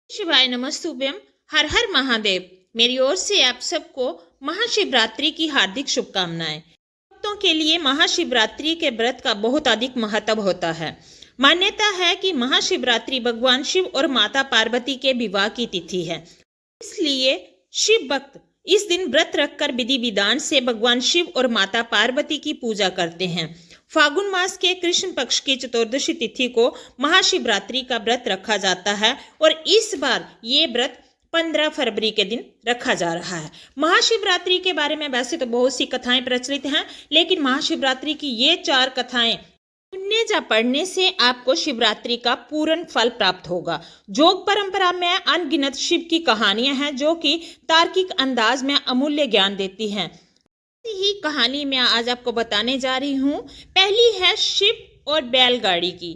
शिवाय नमस्तुभ्यम। हर हर महादेव। मेरी ओर से आप सबको महाशिवरात्रि की हार्दिक शुभकामनाएं। भक्तों के लिए महाशिवरात्रि के व्रत का बहुत अधिक महत्व होता है। मान्यता है कि महाशिवरात्रि भगवान शिव और माता पार्वती के विवाह की तिथि है, इसलिए शिव भक्त इस दिन व्रत रखकर विधि विधान से भगवान शिव और माता पार्वती की पूजा करते हैं। फागुन मास के कृष्ण पक्ष की चतुर्दशी तिथि को महाशिवरात्रि का व्रत रखा जाता है और इस बार ये व्रत 15 फरवरी के दिन रखा जा रहा है। महाशिवरात्रि के बारे में वैसे तो बहुत सी कथाएं प्रचलित हैं, लेकिन महाशिवरात्रि की ये 4 कथाएं सुनने या पढ़ने से आपको शिवरात्रि का पूर्ण फल प्राप्त होगा। जोग परंपरा में अनगिनत शिव की कहानियां हैं जो कि तार्किक अंदाज में अमूल्य ज्ञान देती हैं। ही कहानी मैं आज आपको बताने जा रही हूँ। पहली है शिव और बैलगाड़ी की।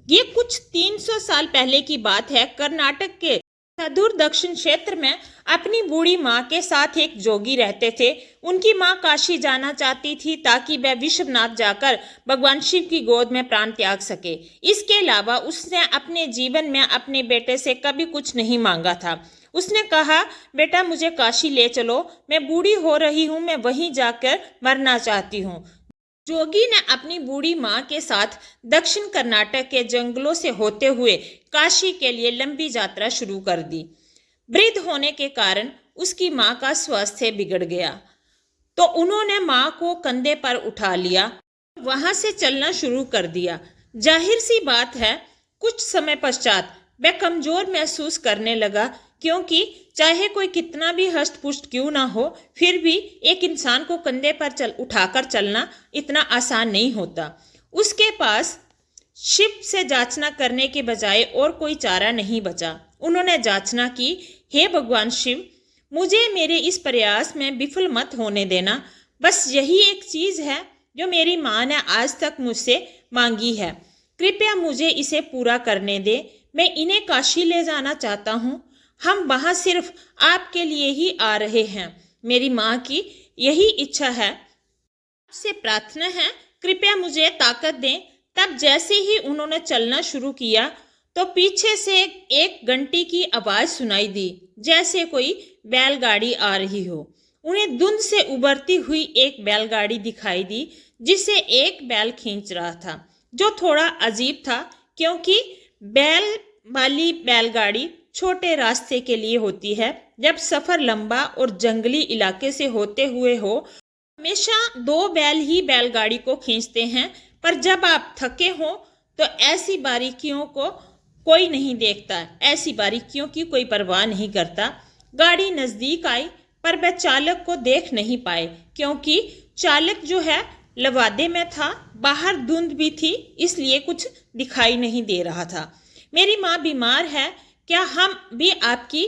ये कुछ 300 साल पहले की बात है। कर्नाटक के सुदूर दक्षिण क्षेत्र में अपनी बूढ़ी माँ के साथ एक जोगी रहते थे। उनकी माँ काशी जाना चाहती थी ताकि वह विश्वनाथ जाकर भगवान शिव की गोद में प्राण त्याग सके। इसके अलावा उसने अपने जीवन में अपने बेटे से कभी कुछ नहीं मांगा था। उसने कहा, बेटा मुझे काशी ले चलो, मैं बूढ़ी हो रही हूँ, मैं वहीं जाकर मरना चाहती हूँ। जोगी ने अपनी बूढ़ी माँ के साथ दक्षिण कर्नाटक के जंगलों से होते हुए काशी के लिए लंबी यात्रा शुरू कर दी। वृद्ध होने के कारण उसकी माँ का स्वास्थ्य बिगड़ गया, तो उन्होंने माँ को कंधे पर उठा लिया, वहां से चलना शुरू कर दिया। जाहिर सी बात है, कुछ समय पश्चात वह कमजोर महसूस करने लगा, क्योंकि चाहे कोई कितना भी हष्ट पुष्ट क्यों ना हो, फिर भी एक इंसान को कंधे पर उठाकर चलना इतना आसान नहीं होता। उसके पास शिव से याचना करने के बजाय और कोई चारा नहीं बचा। उन्होंने याचना की, हे भगवान शिव, मुझे मेरे इस प्रयास में विफल मत होने देना। बस यही एक चीज है जो मेरी माँ ने आज तक मुझसे मांगी है। कृपया मुझे इसे पूरा करने दे। मैं इन्हें काशी ले जाना चाहता हूँ। हम वहाँ सिर्फ आपके लिए ही आ रहे हैं। मेरी माँ की यही इच्छा है। आपसे प्रार्थना है, कृपया मुझे ताकत दें। तब जैसे ही उन्होंने चलना शुरू किया तो पीछे से एक घंटी की आवाज सुनाई दी, जैसे कोई बैलगाड़ी आ रही हो। उन्हें धुंध से उभरती हुई एक बैलगाड़ी दिखाई दी, जिसे एक बैल खींच रहा था, जो थोड़ा अजीब था, क्योंकि बैल वाली बैलगाड़ी छोटे रास्ते के लिए होती है। जब सफर लंबा और जंगली इलाके से होते हुए हो, हमेशा 2 बैल ही बैलगाड़ी को खींचते हैं, पर जब आप थके हो तो ऐसी बारीकियों को कोई नहीं देखता, ऐसी बारीकियों की कोई परवाह नहीं करता। गाड़ी नजदीक आई, पर वह चालक को देख नहीं पाए, क्योंकि चालक जो है लवादे में था, बाहर धुंध भी थी, इसलिए कुछ दिखाई नहीं दे रहा था। मेरी माँ बीमार है, क्या हम भी आपकी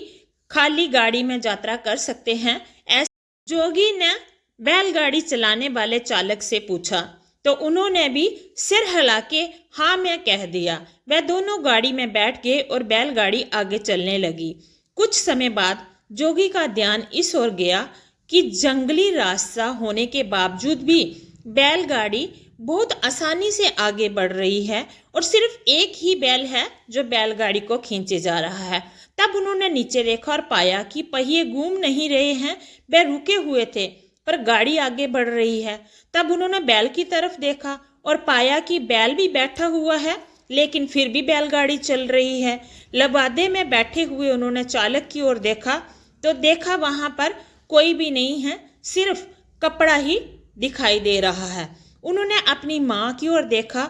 खाली गाड़ी में यात्रा कर सकते हैं? ऐसे जोगी ने बैलगाड़ी चलाने वाले चालक से पूछा, तो उन्होंने भी सिर हिला के हाँ मैं कह दिया। वह दोनों गाड़ी में बैठ गए और बैलगाड़ी आगे चलने लगी। कुछ समय बाद जोगी का ध्यान इस ओर गया कि जंगली रास्ता होने के बावजूद भी बैलगाड़ी बहुत आसानी से आगे बढ़ रही है और सिर्फ एक ही बैल है जो बैलगाड़ी को खींचे जा रहा है। तब उन्होंने नीचे देखा और पाया कि पहिए घूम नहीं रहे हैं, वे रुके हुए थे, पर गाड़ी आगे बढ़ रही है। तब उन्होंने बैल की तरफ देखा और पाया कि बैल भी बैठा हुआ है, लेकिन फिर भी बैलगाड़ी चल रही है। लबादे में बैठे हुए उन्होंने चालक की ओर देखा, तो देखा वहां पर कोई भी नहीं है, सिर्फ कपड़ा ही दिखाई दे रहा है। उन्होंने अपनी माँ की ओर देखा,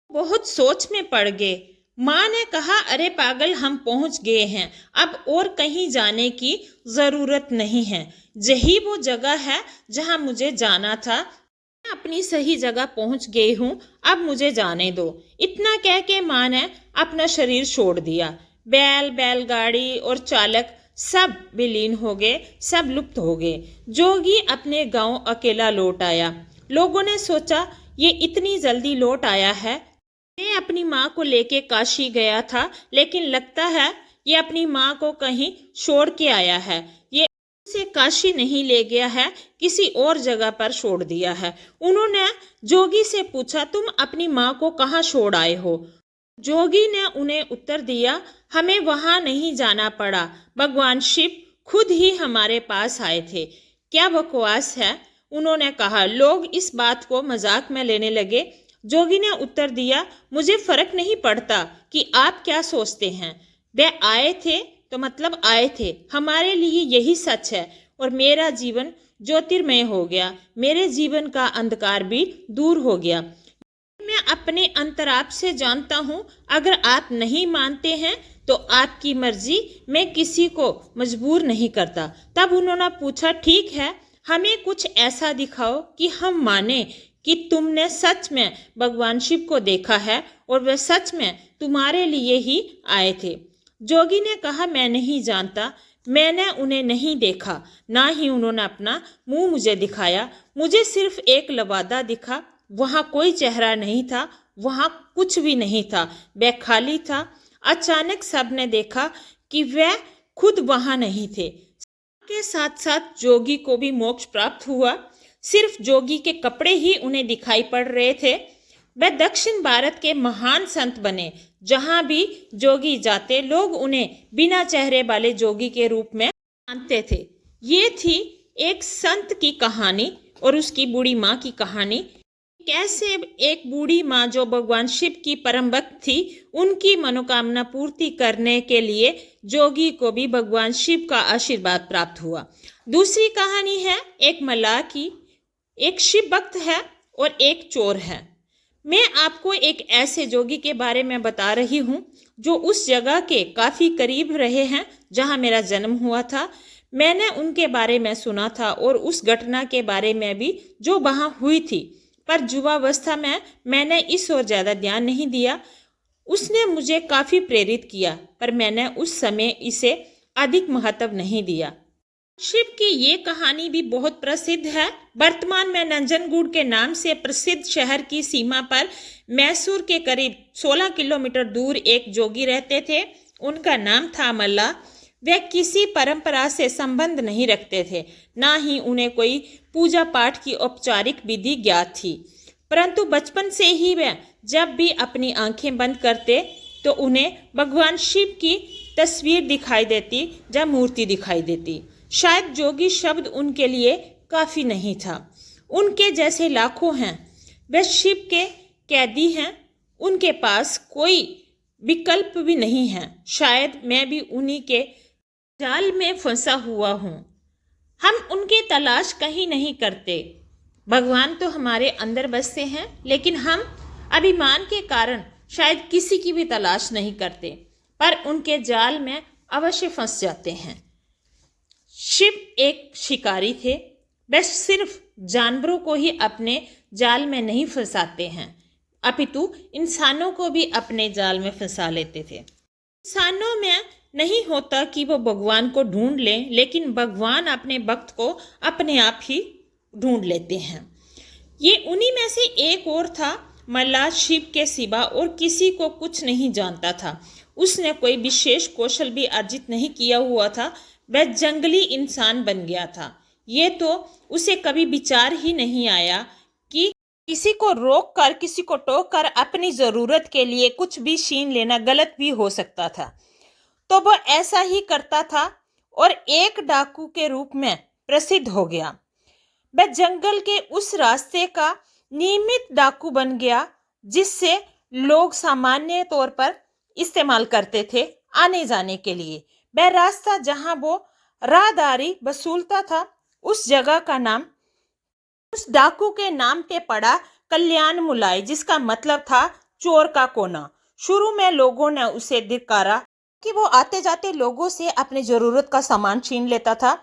बहुत सोच में पड़ गए। माँ ने कहा, अरे पागल, हम पहुंच गए हैं, अब और कहीं जाने की जरूरत नहीं है। यही वो जगह है जहां मुझे जाना था। मैं अपनी सही जगह पहुंच गई हूँ, अब मुझे जाने दो। इतना कह के माँ ने अपना शरीर छोड़ दिया। बैल, बैलगाड़ी और चालक सब विलीन हो गए, सब लुप्त हो गए। जोगी अपने गांव अकेला लौट आया। लोगों ने सोचा, ये इतनी जल्दी लौट आया है, ये अपनी माँ को लेके काशी गया था, लेकिन लगता है ये अपनी माँ को कहीं छोड़ के आया है। ये उसे काशी नहीं ले गया है, किसी और जगह पर छोड़ दिया है। उन्होंने जोगी से पूछा, तुम अपनी माँ को कहाँ छोड़ आए हो? जोगी ने उन्हें उत्तर दिया, हमें वहां नहीं जाना पड़ा, भगवान शिव खुद ही हमारे पास आए थे। क्या बकवास है, उन्होंने कहा। लोग इस बात को मजाक में लेने लगे। जोगी ने उत्तर दिया, मुझे फर्क नहीं पड़ता कि आप क्या सोचते हैं, वे आए थे तो मतलब आए थे, हमारे लिए यही सच है और मेरा जीवन ज्योतिर्मय हो गया, मेरे जीवन का अंधकार भी दूर हो गया। मैं अपने अंतराप से जानता हूँ, अगर आप नहीं मानते हैं तो आपकी मर्जी, मैं किसी को मजबूर नहीं करता। तब उन्होंने पूछा, ठीक है, हमें कुछ ऐसा दिखाओ कि हम माने कि तुमने सच में भगवान शिव को देखा है और वे सच में तुम्हारे लिए ही आए थे। जोगी ने कहा, मैं नहीं जानता, मैंने उन्हें नहीं देखा, ना ही उन्होंने अपना मुंह मुझे दिखाया, मुझे सिर्फ एक लवादा दिखा, वहां कोई चेहरा नहीं था, वहां कुछ भी नहीं था, वह खाली था। अचानक सबने देखा कि वह खुद वहां नहीं थे। के साथ साथ जोगी को भी मोक्ष प्राप्त हुआ। सिर्फ जोगी के कपड़े ही उन्हें दिखाई पड़ रहे थे। वह दक्षिण भारत के महान संत बने। जहां भी जोगी जाते, लोग उन्हें बिना चेहरे वाले जोगी के रूप में मानते थे। ये थी एक संत की कहानी और उसकी बूढ़ी माँ की कहानी। कैसे एक बूढ़ी माँ जो भगवान शिव की परम भक्त थी, उनकी मनोकामना पूर्ति करने के लिए जोगी को भी भगवान शिव का आशीर्वाद प्राप्त हुआ। दूसरी कहानी है एक मल्लाह की। एक शिव भक्त है और एक चोर है। मैं आपको एक ऐसे जोगी के बारे में बता रही हूँ जो उस जगह के काफ़ी करीब रहे हैं जहाँ मेरा जन्म हुआ था। मैंने उनके बारे में सुना था और उस घटना के बारे में भी जो वहाँ हुई थी, पर युवावस्था में मैंने इस ओर ज़्यादा ध्यान नहीं दिया। उसने मुझे काफ़ी प्रेरित किया, पर मैंने उस समय इसे अधिक महत्व नहीं दिया। शिव की ये कहानी भी बहुत प्रसिद्ध है। वर्तमान में नंजनगुड के नाम से प्रसिद्ध शहर की सीमा पर मैसूर के करीब 16 किलोमीटर दूर एक जोगी रहते थे। उनका नाम था मल्लाह। वे किसी परंपरा से संबंध नहीं रखते थे, ना ही उन्हें कोई पूजा पाठ की औपचारिक विधि ज्ञात थी, परंतु बचपन से ही वे जब भी अपनी आंखें बंद करते तो उन्हें भगवान शिव की तस्वीर दिखाई देती या मूर्ति दिखाई देती। शायद जोगी शब्द उनके लिए काफ़ी नहीं था। उनके जैसे लाखों हैं, वे शिव के कैदी हैं, उनके पास कोई विकल्प भी नहीं है। शायद मैं भी उन्हीं के जाल में फंसा हुआ हूँ। हम उनकी तलाश कहीं नहीं करते। भगवान तो हमारे अंदर बसते हैं, लेकिन हम अभिमान के कारण शायद किसी की भी तलाश नहीं करते, पर उनके जाल में अवश्य फंस जाते हैं। शिव एक शिकारी थे। वे सिर्फ जानवरों को ही अपने जाल में नहीं फंसाते हैं, अपितु इंसानों को भी अपने जाल में फंसा लेते थे। इंसानों में नहीं होता कि वो भगवान को ढूंढ लें, लेकिन भगवान अपने भक्त को अपने आप ही ढूंढ लेते हैं। ये उन्हीं में से एक और था। मल्लाह शिव के सिवा और किसी को कुछ नहीं जानता था। उसने कोई विशेष कौशल भी अर्जित नहीं किया हुआ था। वह जंगली इंसान बन गया था। ये तो उसे कभी विचार ही नहीं आया कि किसी को रोक कर, किसी को टोक कर अपनी ज़रूरत के लिए कुछ भी छीन लेना गलत भी हो सकता था। तो वह ऐसा ही करता था और एक डाकू के रूप में प्रसिद्ध हो गया। वह जंगल के उस रास्ते का नियमित डाकू बन गया जिससे लोग सामान्य तौर पर इस्तेमाल करते थे आने जाने के लिए। वह रास्ता जहां वो राहदारी वसूलता था, उस जगह का नाम उस डाकू के नाम पे पड़ा कल्याण मुलाई, जिसका मतलब था चोर का कोना। शुरू में लोगों ने उसे धिक्कारा कि वो आते जाते लोगों से अपनी ज़रूरत का सामान छीन लेता था,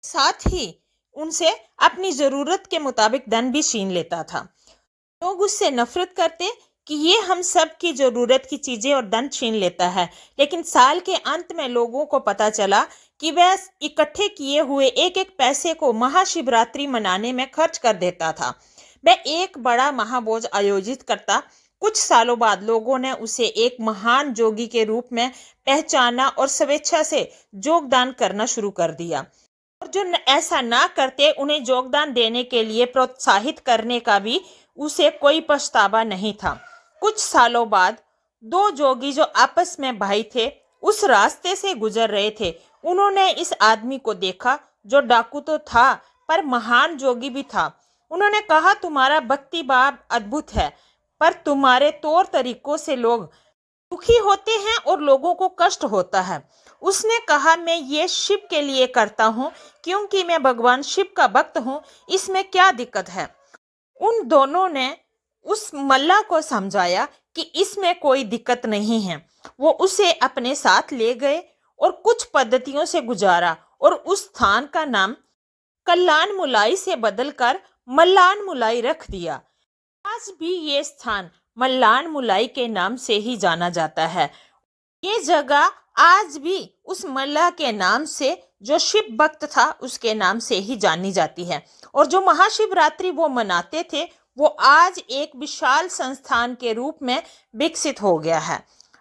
साथ ही उनसे अपनी ज़रूरत के मुताबिक धन भी छीन लेता था। लोग उससे नफरत करते कि ये हम सब की ज़रूरत की चीज़ें और धन छीन लेता है। लेकिन साल के अंत में लोगों को पता चला कि वह इकट्ठे किए हुए एक एक पैसे को महाशिवरात्रि मनाने में खर्च कर देता था। वह एक बड़ा महाभोज आयोजित करता। कुछ सालों बाद लोगों ने उसे एक महान जोगी के रूप में पहचाना और स्वेच्छा से योगदान करना शुरू कर दिया। और जो ऐसा ना करते, उन्हें योगदान देने के लिए प्रोत्साहित करने का भी उसे कोई पछतावा नहीं था। कुछ सालों बाद दो जोगी जो आपस में भाई थे उस रास्ते से गुजर रहे थे। उन्होंने इस आदमी को देखा जो डाकू तो था पर महान जोगी भी था। उन्होंने कहा, तुम्हारा भक्ति भाव अद्भुत है, पर तुम्हारे तौर तरीकों से लोग दुखी होते हैं और लोगों को कष्ट होता है। उसने कहा, मैं ये शिव के लिए करता हूँ क्योंकि मैं भगवान शिव का भक्त हूँ, इसमें क्या दिक्कत है। उन दोनों ने उस मल्ला को समझाया कि इसमें कोई दिक्कत नहीं है। वो उसे अपने साथ ले गए और कुछ पद्धतियों से गुजारा और उस स्थान का नाम कल्याण मुलाई से बदलकर मल्लान मुलाई रख दिया। आज भी ये स्थान मल्लान मुलाई के नाम से ही जाना जाता है। ये जगह आज भी उस मल्ला के नाम से, जो शिव भक्त था उसके नाम से ही जानी जाती है। और जो महाशिवरात्रि वो मनाते थे वो आज एक विशाल संस्थान के रूप में विकसित हो गया है।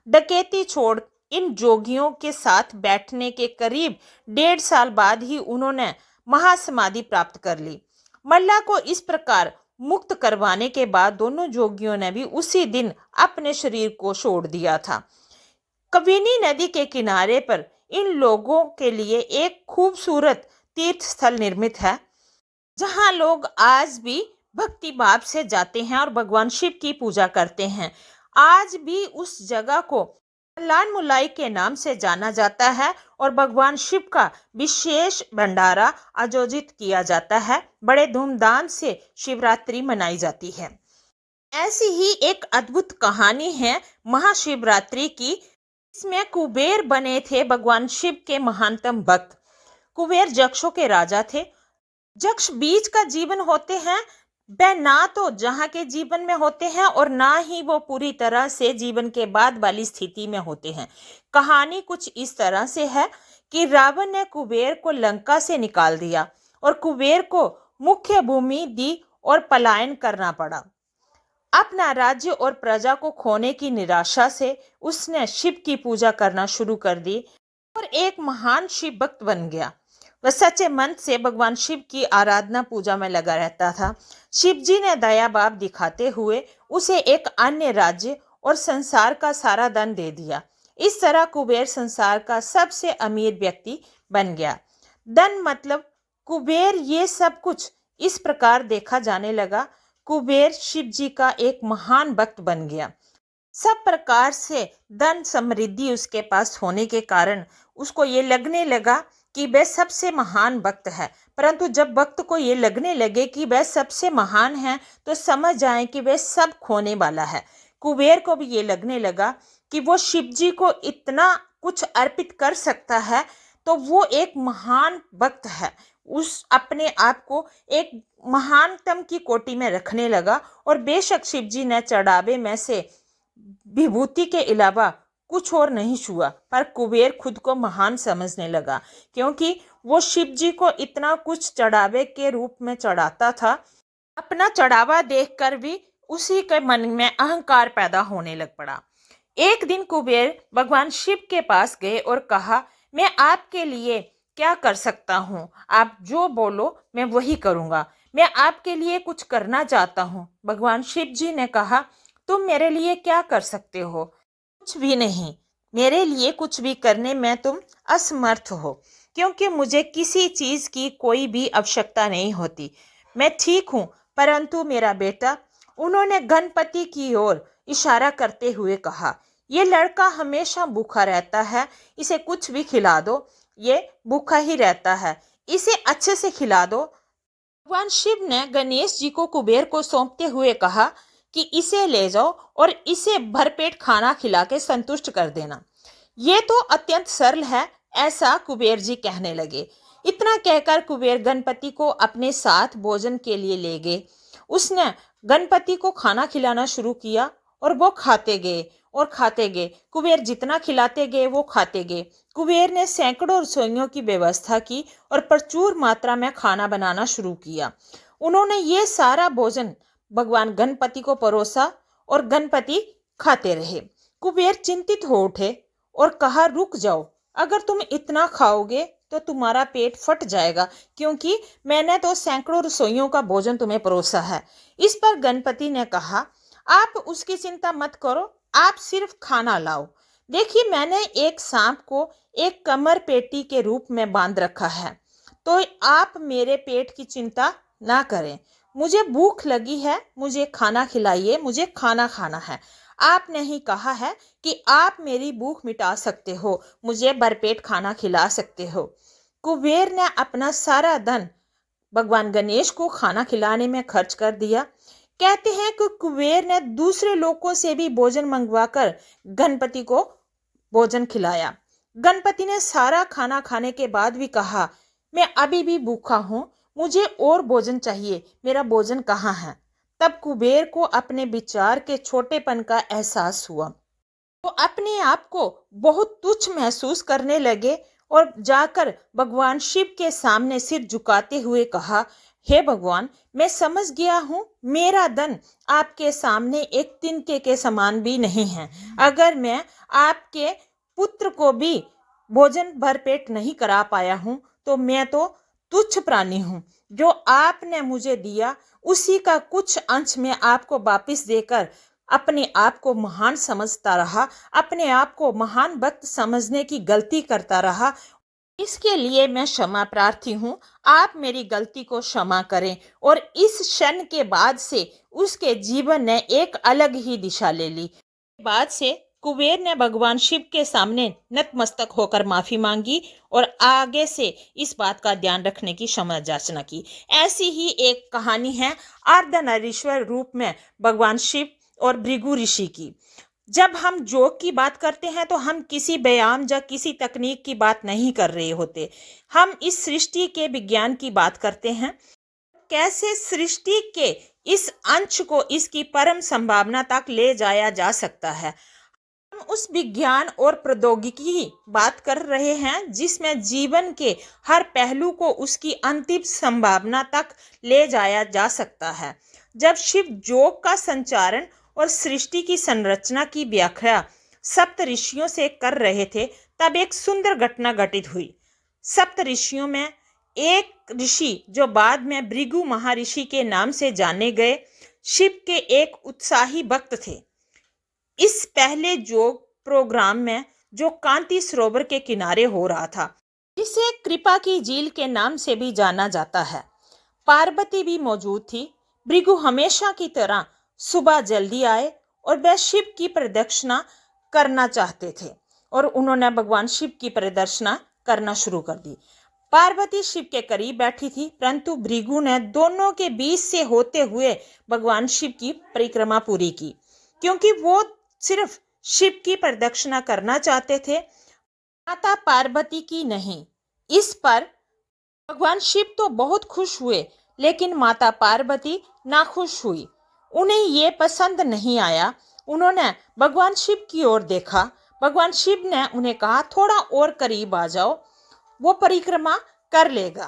डकैती छोड़ इन जोगियों के साथ बैठने के करीब 1.5 साल बाद ही उन्होंने महासमाधि प्राप्त कर ली। मल्ला को इस प्रकार मुक्त करवाने के बाद दोनों जोगियों ने भी उसी दिन अपने शरीर को छोड़ दिया था। कबिनी नदी के किनारे पर इन लोगों के लिए एक खूबसूरत तीर्थ स्थल निर्मित है, जहां लोग आज भी भक्ति भाव से जाते हैं और भगवान शिव की पूजा करते हैं। आज भी उस जगह को कल्याण मुलाई के नाम से जाना जाता है और भगवान शिव का विशेष भंडारा आयोजित किया जाता है। बड़े धूमधाम से शिवरात्रि मनाई जाती है। ऐसी ही एक अद्भुत कहानी है महाशिवरात्रि की। इसमें कुबेर बने थे भगवान शिव के महानतम भक्त। कुबेर यक्षों के राजा थे। यक्ष बीच का जीवन होते हैं, वह ना तो जहाँ के जीवन में होते हैं और ना ही वो पूरी तरह से जीवन के बाद वाली स्थिति में होते हैं। कहानी कुछ इस तरह से है कि रावण ने कुबेर को लंका से निकाल दिया और कुबेर को मुख्य भूमि दी और पलायन करना पड़ा। अपना राज्य और प्रजा को खोने की निराशा से उसने शिव की पूजा करना शुरू कर दी और एक महान शिव भक्त बन गया। वह सच्चे मन से भगवान शिव की आराधना पूजा में लगा रहता था। शिव जी ने दया भाव दिखाते हुए उसे एक अन्य राज्य और संसार का सारा धन दे दिया। इस तरह कुबेर संसार का सबसे अमीर व्यक्ति बन गया। धन मतलब कुबेर, ये सब कुछ इस प्रकार देखा जाने लगा। कुबेर शिव जी का एक महान भक्त बन गया। सब प्रकार से धन समृद्धि उसके पास होने के कारण उसको ये लगने लगा कि वह सबसे महान भक्त है। परंतु जब भक्त को ये लगने लगे कि वह सबसे महान है तो समझ जाए कि वह सब खोने वाला है। कुबेर को भी ये लगने लगा कि वो शिव जी को इतना कुछ अर्पित कर सकता है, तो वो एक महान भक्त है। उस अपने आप को एक महानतम की कोटि में रखने लगा और बेशक शिव जी ने चढ़ावे में से विभूति के अलावा कुछ और नहीं छुआ, पर कुबेर खुद को महान समझने लगा क्योंकि वो शिव जी को इतना कुछ चढ़ावे के रूप में चढ़ाता था। अपना चढ़ावा देखकर भी उसी के मन में अहंकार पैदा होने लग पड़ा। एक दिन कुबेर भगवान शिव के पास गए और कहा, मैं आपके लिए क्या कर सकता हूँ? आप जो बोलो मैं वही करूँगा। मैं आपके लिए कुछ करना चाहता हूँ। भगवान शिव जी ने कहा, तुम मेरे लिए क्या कर सकते हो? कुछ भी नहीं। मेरे लिए कुछ भी करने में तुम असमर्थ हो, क्योंकि मुझे किसी चीज़ की कोई भी आवश्यकता नहीं होती। मैं ठीक हूँ, परंतु मेरा बेटा, उन्होंने गणपति की ओर इशारा करते हुए कहा, ये लड़का हमेशा भूखा रहता है, इसे कुछ भी खिला दो, ये भूखा ही रहता है, इसे अच्छे से खिला दो। भगवान शिव ने गणेश जी को कुबेर को सौंपते हुए कहा कि इसे ले जाओ और इसे भरपेट खाना खिला के संतुष्ट कर देना। ये तो अत्यंत सरल है, ऐसा कुबेर जी कहने लगे। इतना कहकर कुबेर गणपति को अपने साथ भोजन के लिए ले गए। उसने गणपति को खाना खिलाना शुरू किया और वो खाते गए और खाते गए। कुबेर जितना खिलाते गए वो खाते गए। कुबेर ने सैकड़ों रसोइयों की व्यवस्था की और प्रचुर मात्रा में खाना बनाना शुरू किया। उन्होंने ये सारा भोजन भगवान गणपति को परोसा और गणपति खाते रहे। कुबेर चिंतित हो उठे और कहा, रुक जाओ, अगर तुम इतना खाओगे तो तुम्हारा पेट फट जाएगा, क्योंकि मैंने तो सैकड़ों रसोइयों का भोजन तुम्हें परोसा है। इस पर गणपति ने कहा, आप उसकी चिंता मत करो, आप सिर्फ खाना लाओ। देखिए, मैंने एक सांप को एक कमर पेटी के रूप में बांध रखा है, तो आप मेरे पेट की चिंता ना करें। मुझे भूख लगी है, मुझे खाना खिलाइए, मुझे खाना खाना है। आपने ही कहा है कि आप मेरी भूख मिटा सकते हो, मुझे भरपेट खाना खिला सकते हो। कुबेर ने अपना सारा धन भगवान गणेश को खाना खिलाने में खर्च कर दिया। कहते हैं कि कुबेर ने दूसरे लोगों से भी भोजन मंगवाकर गणपति को भोजन खिलाया। गणपति ने सारा खाना खाने के बाद भी कहा, मैं अभी भी भूखा हूँ, मुझे और भोजन चाहिए, मेरा भोजन कहाँ है? तब कुबेर को अपने विचार के छोटेपन का एहसास हुआ। वो अपने आप को बहुत तुच्छ महसूस करने लगे और जाकर भगवान शिव के सामने सिर झुकाते हुए कहा, हे भगवान, मैं समझ गया हूँ, मेरा धन आपके सामने एक तिनके के समान भी नहीं है। अगर मैं आपके पुत्र को भी भोजन भरपेट नहीं करा पाया हूँ, तो मैं तो तुच्छ प्राणी हूँ। जो आपने मुझे दिया उसी का कुछ अंश मैं आपको वापस देकर अपने आप को महान समझता रहा, अपने आप को महान भक्त समझने की गलती करता रहा। इसके लिए मैं क्षमा प्रार्थी हूँ, आप मेरी गलती को क्षमा करें। और इस क्षण के बाद से उसके जीवन ने एक अलग ही दिशा ले ली। बाद से कुबेर ने भगवान शिव के सामने नतमस्तक होकर माफी मांगी और आगे से इस बात का ध्यान रखने की क्षमा याचना की। ऐसी ही एक कहानी है अर्धनारीश्वर रूप में भगवान शिव और भृगु ऋषि की। जब हम योग की बात करते हैं तो हम किसी व्यायाम या किसी तकनीक की बात नहीं कर रहे होते, हम इस सृष्टि के विज्ञान की बात करते हैं। कैसे सृष्टि के इस अंश को इसकी परम संभावना तक ले जाया जा सकता है। हम उस विज्ञान और प्रौद्योगिकी की बात कर रहे हैं जिसमें जीवन के हर पहलू को उसकी अंतिम संभावना तक ले जाया जा सकता है। जब शिव योग का संचारण और सृष्टि की संरचना की व्याख्या सप्त ऋषियों से कर रहे थे, तब एक सुंदर घटना घटित हुई। सप्त ऋषियों में एक ऋषि जो बाद में भृगु महर्षि के नाम से जाने गए, शिव के एक उत्साही भक्त थे। इस पहले योग प्रोग्राम में जो कांति सरोवर के किनारे हो रहा था, जिसे कृपा की झील के नाम से भी जाना जाता है, पार्वती भी मौजूद थी। भृगु हमेशा की तरह सुबह जल्दी आए और वह शिव की प्रदक्षिणा करना चाहते थे और उन्होंने भगवान शिव की प्रदक्षिणा करना शुरू कर दी। पार्वती शिव के करीब बैठी थी, परंतु भृगु ने दोनों के बीच से होते हुए भगवान शिव की परिक्रमा पूरी की, क्योंकि वो सिर्फ शिव की प्रदक्षिणा करना चाहते थे, माता पार्वती की नहीं। इस पर भगवान शिव तो बहुत खुश हुए, लेकिन माता पार्वती नाखुश हुई। उन्हें ये पसंद नहीं आया। उन्होंने भगवान शिव की ओर देखा। भगवान शिव ने उन्हें कहा, थोड़ा और करीब आ जाओ, वो परिक्रमा कर लेगा।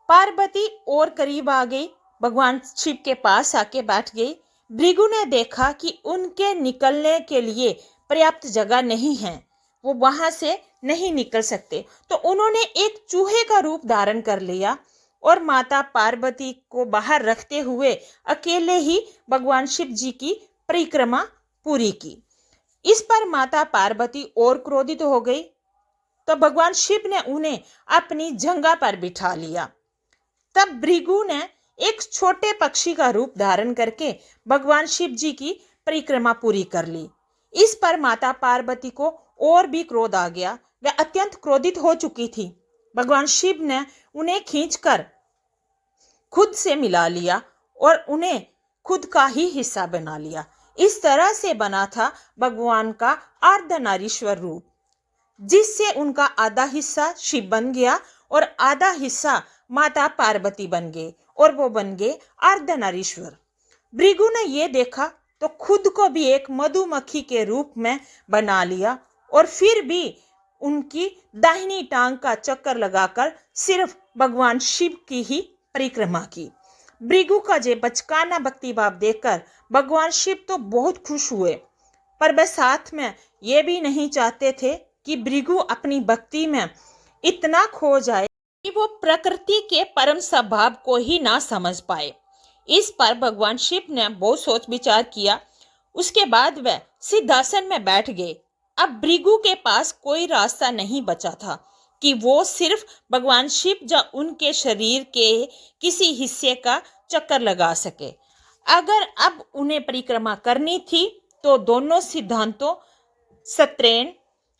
पार्वती और करीब आ गई, भगवान शिव के पास आके बैठ गई। भृगु ने देखा कि उनके निकलने के लिए पर्याप्त जगह नहीं है, वो वहां से नहीं निकल सकते, तो उन्होंने एक चूहे का रूप धारण कर लिया और माता पार्वती को बाहर रखते हुए अकेले ही भगवान शिव जी की परिक्रमा पूरी की। इस पर माता पार्वती और क्रोधित हो गई, तो भगवान शिव ने उन्हें अपनी जंघा पर बिठा लिया। तब भृगु ने एक छोटे पक्षी का रूप धारण करके भगवान शिव जी की परिक्रमा पूरी कर ली। इस पर माता पार्वती को और भी क्रोध आ गया, वह अत्यंत क्रोधित हो चुकी थी। भगवान शिव ने उन्हें खींचकर खुद से मिला लिया और उन्हें खुद का ही हिस्सा बना लिया। इस तरह से बना था भगवान का अर्धनारीश्वर रूप, जिससे उनका आधा हिस्सा शिव बन गया और आधा हिस्सा माता पार्वती बन गए और वो बन गए अर्धनारीश्वर। भृगु ने ये देखा तो खुद को भी एक मधुमक्खी के रूप में बना लिया और फिर भी उनकी दाहिनी टांग का चक्कर लगाकर सिर्फ भगवान शिव की ही परिक्रमा की। भृगु का ये बचकाना भक्ति भाव देखकर भगवान शिव तो बहुत खुश हुए, पर वे साथ में ये भी नहीं चाहते थे कि भृगु अपनी भक्ति में इतना खो जाए कि वो प्रकृति के परम स्वभाव को ही ना समझ पाए। इस पर भगवान शिव ने बहुत सोच विचार किया उसके बाद वह सिद्धासन में बैठ गए। अब भृगु के पास कोई रास्ता नहीं बचा था कि वो सिर्फ भगवान शिव या उनके शरीर के किसी हिस्से का चक्कर लगा सके। अगर अब उन्हें परिक्रमा करनी थी तो दोनों सिद्धांतों सत्येन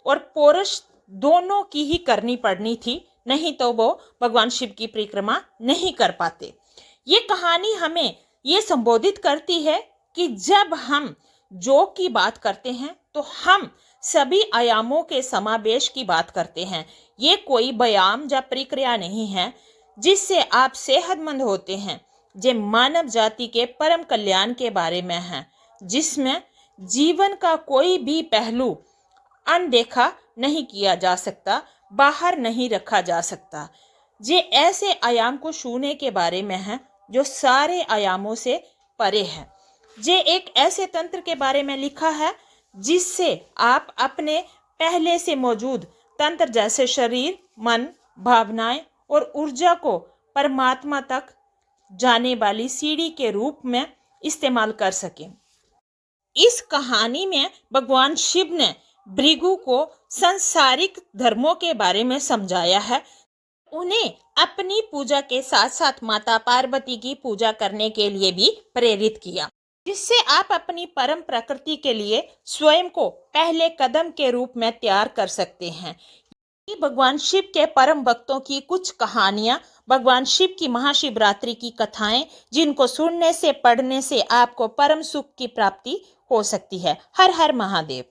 और पौरुष दोनों की ही करनी पड़नी थी, नहीं तो वो भगवान शिव की परिक्रमा नहीं कर पाते। ये कहानी हमें ये संबोधित करती है कि जब हम योग की बात करते हैं तो हम सभी आयामों के समावेश की बात करते हैं। ये कोई व्यायाम या प्रक्रिया नहीं है जिससे आप सेहतमंद होते हैं। ये मानव जाति के परम कल्याण के बारे में है, जिसमें जीवन का कोई भी पहलू अनदेखा नहीं किया जा सकता, बाहर नहीं रखा जा सकता। ये ऐसे आयाम को छूने के बारे में है जो सारे आयामों से परे है। ये एक ऐसे तंत्र के बारे में लिखा है जिससे आप अपने पहले से मौजूद तंत्र जैसे शरीर, मन, भावनाएं और ऊर्जा को परमात्मा तक जाने वाली सीढ़ी के रूप में इस्तेमाल कर सकें। इस कहानी में भगवान शिव ने भृगु को सांसारिक धर्मों के बारे में समझाया है। उन्हें अपनी पूजा के साथ साथ माता पार्वती की पूजा करने के लिए भी प्रेरित किया, जिससे आप अपनी परम प्रकृति के लिए स्वयं को पहले कदम के रूप में तैयार कर सकते हैं। ये भगवान शिव के परम भक्तों की कुछ कहानियां, भगवान शिव की महाशिवरात्रि की कथाएं, जिनको सुनने से पढ़ने से आपको परम सुख की प्राप्ति हो सकती है। हर हर महादेव।